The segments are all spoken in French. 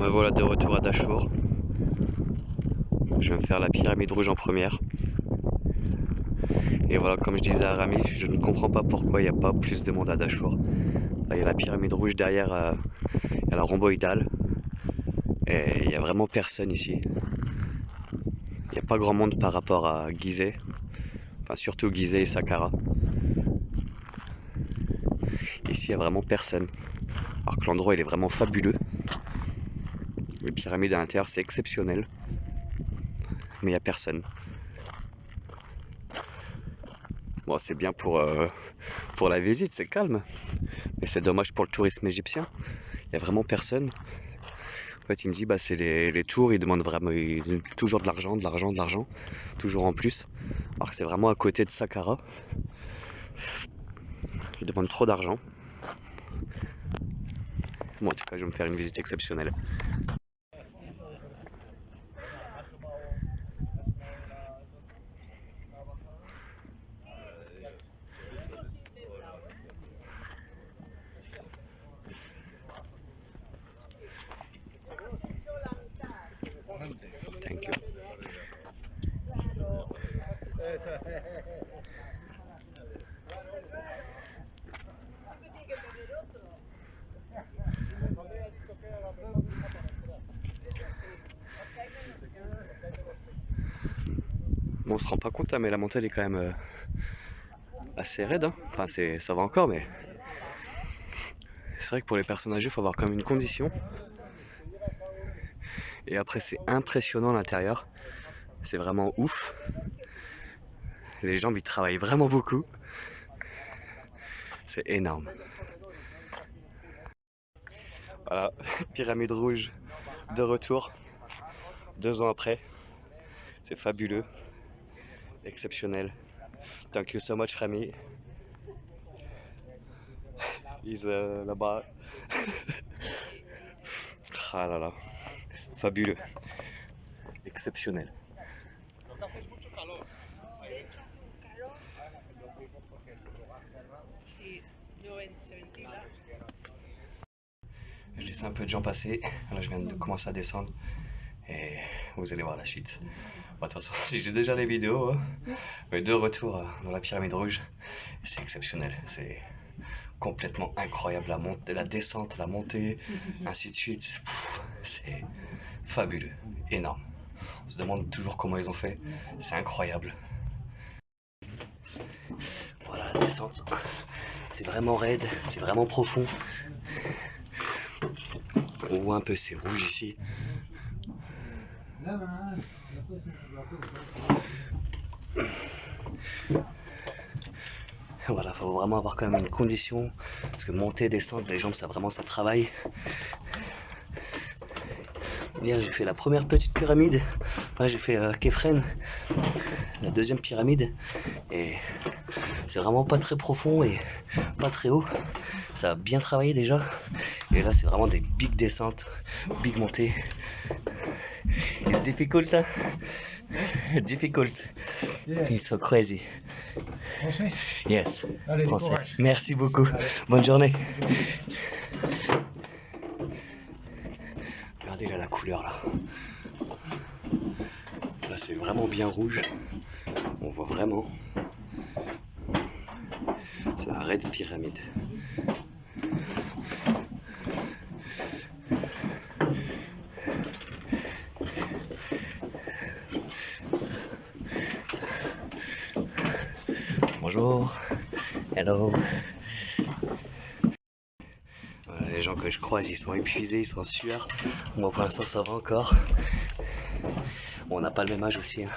Me voilà de retour à Dachour. Je vais me faire la pyramide rouge en première. Et voilà, comme je disais à Rami, je ne comprends pas pourquoi il n'y a pas plus de monde à Dachour. Là, il y a la pyramide rouge derrière, il y a la rhomboïdale. Et il n'y a vraiment personne ici. Il n'y a pas grand monde par rapport à Gizeh. Enfin, surtout Gizeh et Saqqara. Ici, il n'y a vraiment personne. Alors que l'endroit, il est vraiment fabuleux. Les pyramides à l'intérieur, c'est exceptionnel. Mais il n'y a personne. Bon, c'est bien pour la visite, c'est calme. Mais c'est dommage pour le tourisme égyptien. Il n'y a vraiment personne. En fait, il me dit, bah, c'est les tours, ils demandent vraiment toujours de l'argent, toujours en plus. Alors que c'est vraiment à côté de Saqqara. Ils demandent trop d'argent. Bon, en tout cas, je vais me faire une visite exceptionnelle. Thank you. Bon, on se rend pas compte là, mais la montée elle est quand même assez raide. Hein. Enfin, ça va encore, mais c'est vrai que pour les personnes âgées, il faut avoir quand même une condition. Et après, c'est impressionnant à l'intérieur. C'est vraiment ouf. Les jambes, ils travaillent vraiment beaucoup. C'est énorme. Voilà, pyramide rouge de retour. 2 ans après. C'est fabuleux. Exceptionnel. Thank you so much, Rami. He's là-bas. Ah là là. Fabuleux. Exceptionnel. Je laisse un peu de gens passer. Là, je viens de commencer à descendre. Et vous allez voir la suite. Bon, attention, si j'ai déjà les vidéos, mais de retour dans la pyramide rouge, c'est exceptionnel. C'est complètement incroyable. La montée, la descente, la montée, ainsi de suite. C'est fabuleux, énorme. On se demande toujours comment ils ont fait. C'est incroyable. Voilà la descente. C'est vraiment raide, c'est vraiment profond. On voit un peu ces rouges ici. Voilà, faut vraiment avoir quand même une condition. Parce que monter, descendre, les jambes, ça vraiment ça travaille. Hier j'ai fait la première petite pyramide. Là j'ai fait Kefren, la deuxième pyramide. Et c'est vraiment pas très profond et pas très haut. Ça a bien travaillé déjà. Et là c'est vraiment des big descentes, big montées. It's difficult, hein? Difficult. Yeah. It's so crazy. Français? Yes. Allez, Français. courage. Merci beaucoup. Allez. Bonne journée. Regardez là la couleur là. Là c'est vraiment bien rouge. On voit vraiment. C'est la Red Pyramide. Bonjour. Hello. Voilà, les gens que je croise, ils sont épuisés, ils sont en sueur. Moi pour l'instant ça va encore. Bon, on n'a pas le même âge aussi. Hein.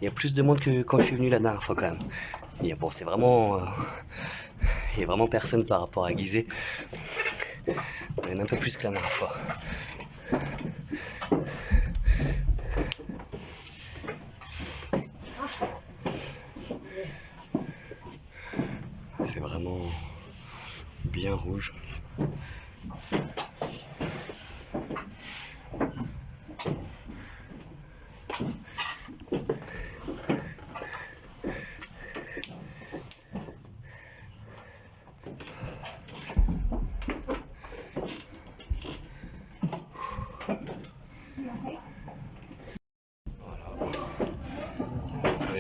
Il y a plus de monde que quand je suis venu la dernière fois quand même. Bon, c'est vraiment... il y a vraiment personne par rapport à Gizeh. Il y en a un peu plus que la dernière fois. C'est vraiment bien rouge.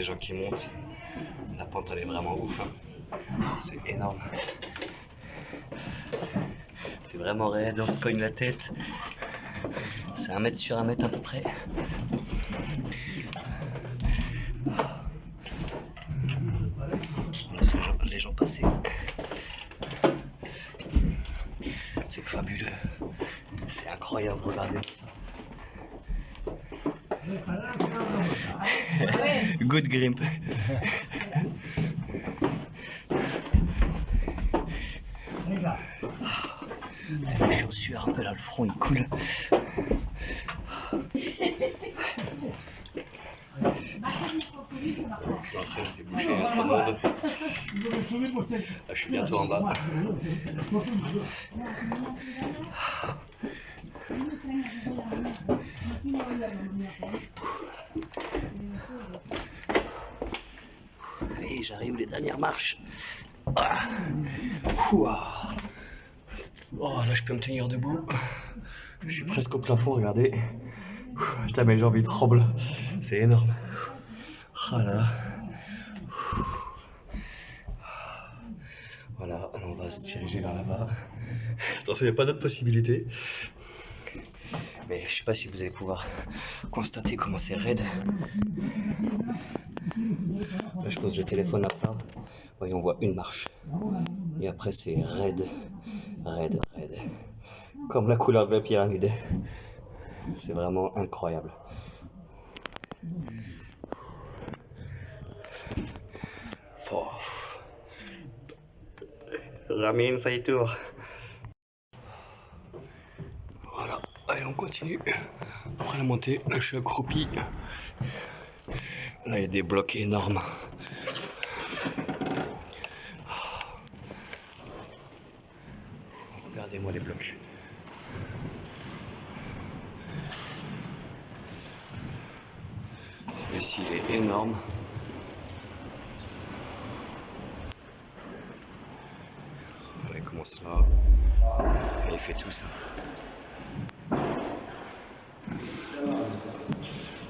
gens qui montent. La pente elle est vraiment ouf, hein. C'est énorme. C'est vraiment raide, on se cogne la tête. C'est 1 mètre sur 1 mètre à peu près. On laisse les gens passer. C'est fabuleux. C'est incroyable, regardez ça. Good grimp. Je suis en sueur un peu là, le front il coule. L'entrée s'est bouchée, il y a trop de monde. Là, je suis bientôt en bas. Et j'arrive les dernières marches. Ah. Oh, là je peux me tenir debout. Je suis presque au plafond, regardez. Putain, mes jambes ils tremblent. C'est énorme. Oh là là. Voilà, on va se diriger vers là-bas. Attention, il n'y a pas d'autre possibilité. Mais je sais pas si vous allez pouvoir constater comment c'est raide. Là, je pose le téléphone à plat. Voyez, on voit une marche. Et après, c'est raide, raide, raide. Comme la couleur de la pyramide. C'est vraiment incroyable. Oh. Ramin, ça y tourne. Voilà, allez, on continue. Après la montée, là, je suis accroupi. Là, il y a des blocs énormes. Regardez-moi les blocs. Celui-ci est énorme. Il commence là. Et il fait tout ça.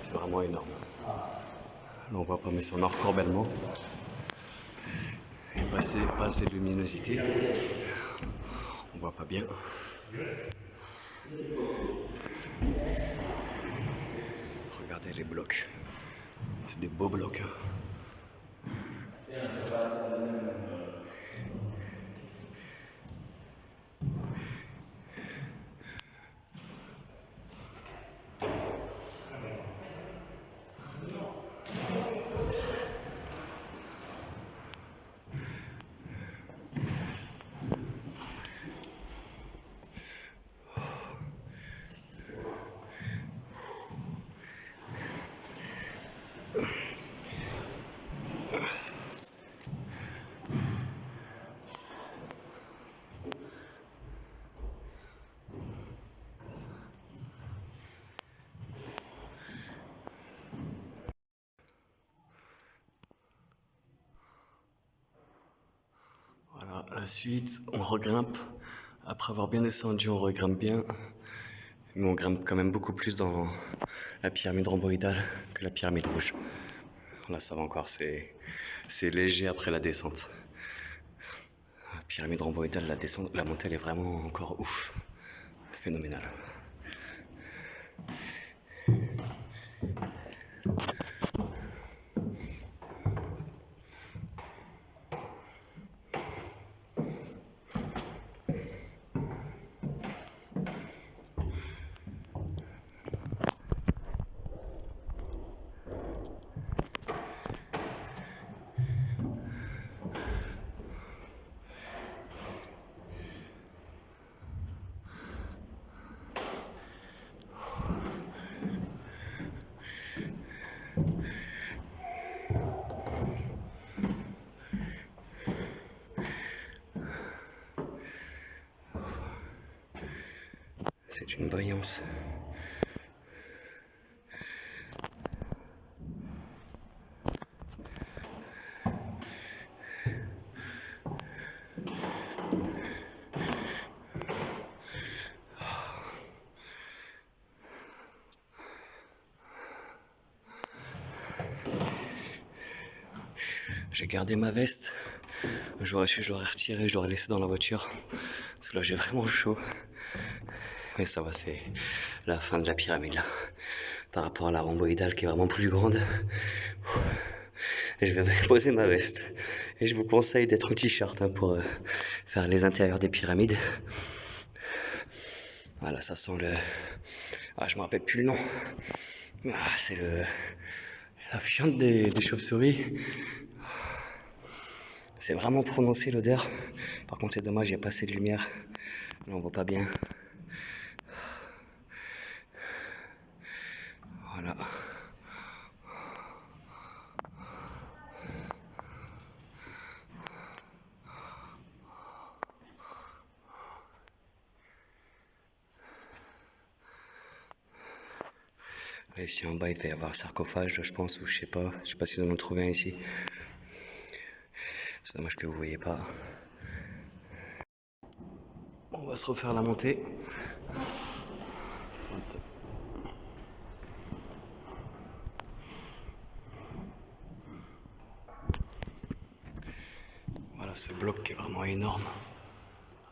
C'est vraiment énorme. Là, on voit pas, mais c'est en encorbellement. Il n'y a pas assez de luminosité. On voit pas bien. Regardez les blocs. C'est des beaux blocs. Voilà, la suite, on regrimpe. Après avoir bien descendu, on regrimpe bien. Mais on grimpe quand même beaucoup plus dans la pyramide rhomboïdale que la pyramide rouge. Là, ça va encore, c'est léger après la descente. La pyramide rhomboïdale, la descente, la montée, elle est vraiment encore ouf. Phénoménale. C'est une brillance. J'ai gardé ma veste. J'aurais su, je l'aurais retiré, je l'aurais laissé dans la voiture. Parce que là, j'ai vraiment chaud. Mais ça va, c'est la fin de la pyramide là. Par rapport à la rhomboïdale qui est vraiment plus grande. Et je vais poser ma veste. Et je vous conseille d'être en t-shirt hein, pour faire les intérieurs des pyramides. Voilà, ça sent le... Ah, je me rappelle plus le nom. Ah, c'est la fiente des chauves-souris. C'est vraiment prononcé l'odeur. Par contre, c'est dommage, il n'y a pas assez de lumière. Là, on voit pas bien. Voilà. Là, ici en bas, il va y avoir un sarcophage, je pense, ou je sais pas s'ils en ont trouvé un ici. C'est dommage que vous voyez pas. On va se refaire la montée. Voilà ce bloc qui est vraiment énorme.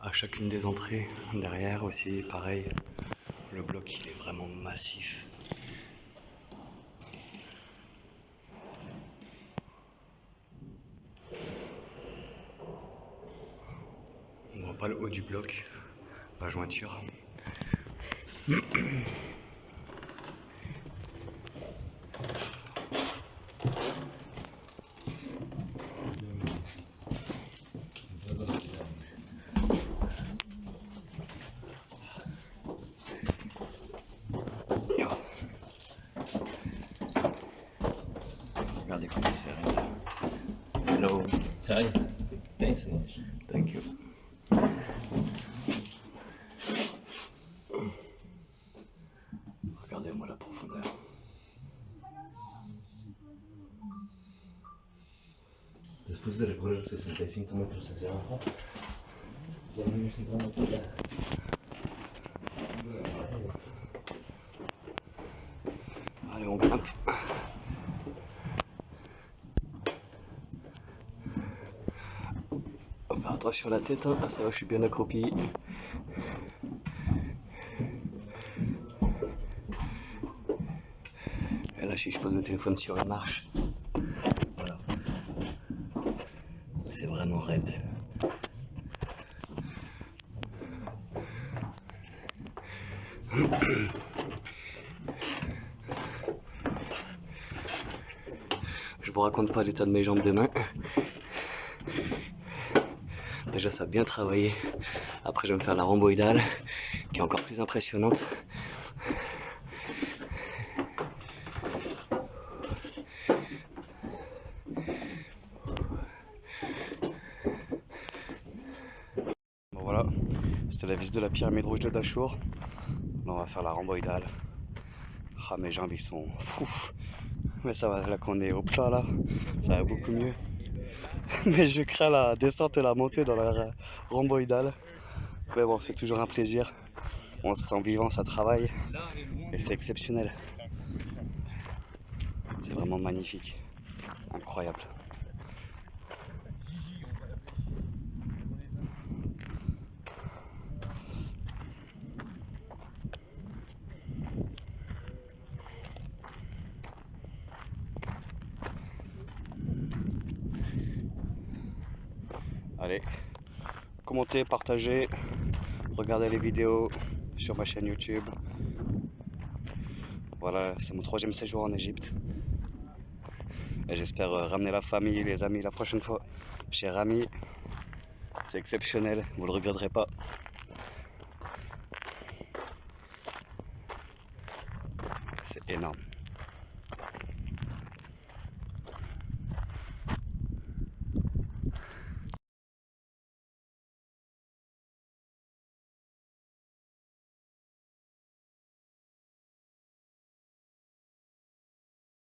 À chacune des entrées, derrière aussi, pareil. Le bloc, il est vraiment massif. On voit pas le haut du bloc, la jointure. Regardez comment c'est raide. Hello. Hi. Thanks so much. Thank you. Regardez-moi la profondeur. Después de recorrer 65 metros hacia abajo, ya no nos encontramos por allá. Allez, on grimpe. On va faire attention à la tête, hein. Ah, ça va, je suis bien accroupi. Et là, si je pose le téléphone sur une marche, voilà. C'est vraiment raide. Je vous raconte pas l'état de mes jambes demain. Déjà, ça a bien travaillé. Après, je vais me faire la rhomboïdale, qui est encore plus impressionnante. Bon, voilà, c'était la visite de la pyramide rouge de Dachour. Là, on va faire la rhomboïdale. Ah, mes jambes, ils sont fous. Mais ça va, là qu'on est au plat, là, ça va beaucoup mieux. Mais je crains la descente et la montée dans la rhomboïdale. Mais bon, c'est toujours un plaisir. On se sent vivant, ça travaille. Et c'est exceptionnel. C'est vraiment magnifique. Incroyable. Allez, commentez, partagez, regardez les vidéos sur ma chaîne YouTube. Voilà, c'est mon 3e séjour en Égypte. Et j'espère ramener la famille, les amis la prochaine fois chez Rami. C'est exceptionnel, vous le regretterez pas.